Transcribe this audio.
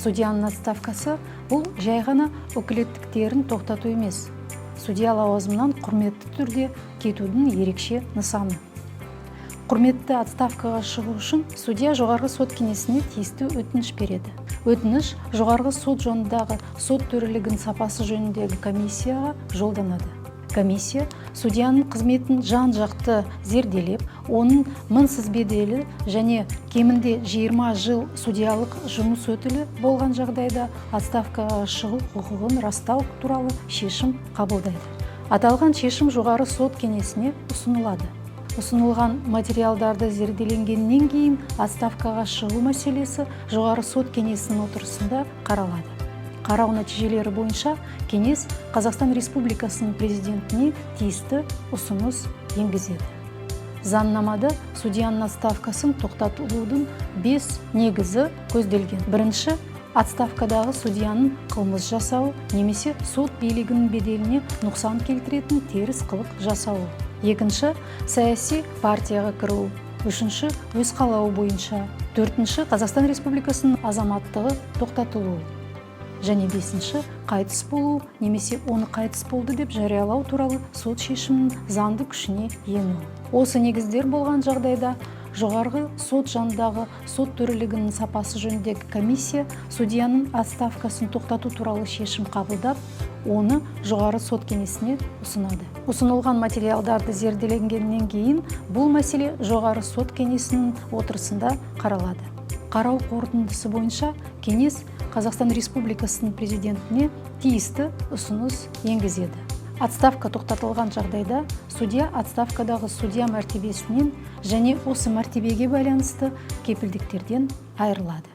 Судьяның отставкасы бұл жай ғана өкілеттіктерін тоқтату емес, судья лауазымынан құрметті түрде кетудің ерекше нысаны. Құрметті отставкаға шығу үшін судья жоғарғы сот кеңесіне тиісті өтініш береді. Өтініш жоғарғы сот жанындағы сот төрелігінің сапасы жөніндегі комиссияға жолданады. Комиссия судьяның қызметін жан-жақты зерделеп, оның мінсіз беделі және кемінде 20 жыл судьялық жұмыс өтілі болған жағдайда отставкаға шығу құқығын растау туралы шешім қабылдайды. Аталған шешім жоғары сот кеңесіне ұсынылады. Ұсынылған материалдарды зерделенгеннен кейін отставкаға шығу мәселесі жоғары сот кеңесінің отырысында қаралады. Қарау нәтижелері бойынша кеңес Қазақстан Республикасының президентіне тиісті ұсыныс енгізеді. Заңнамада судьяның отставкасын тоқтатудың 5 негізі көзделген. Бірінші, отставкадағы судьяның қылмыс жасауы немесе сот билігінің беделіне нұқсан келтіретін теріс қылық жасауы. Екінші, саяси партияға кіру. Үшінші, өз қалауы бойынша. Төртінші, Қазақстан Республикасының азаматтығы тоқтатылуы. Және бесінші, қайтыс болу немесе оны қайтыс болды деп жариялау туралы сот шешімінің заңды күшіне ену. Осы негіздер болған жағдайда жоғарғы сот жанындағы сот төрелігінің сапасы жөніндегі комиссия судьяның отставкасын тоқтату туралы шешім қабылдап, оны жоғары сот кеңесіне ұсынады. Ұсынылған материалдарды зерделенгеннен кейін бұл мәселе жоғары сот кеңесінің отырысында қаралады. Қарау қорытындысы бойынша кеңес Қазақстан Республикасының президентіне тиісті ұсыныс енгізеді. Отставка тоқтатылған жағдайда судья отставкадағы судья мәртебесінен және осы мәртебеге байланысты кепілдіктерден айырылады.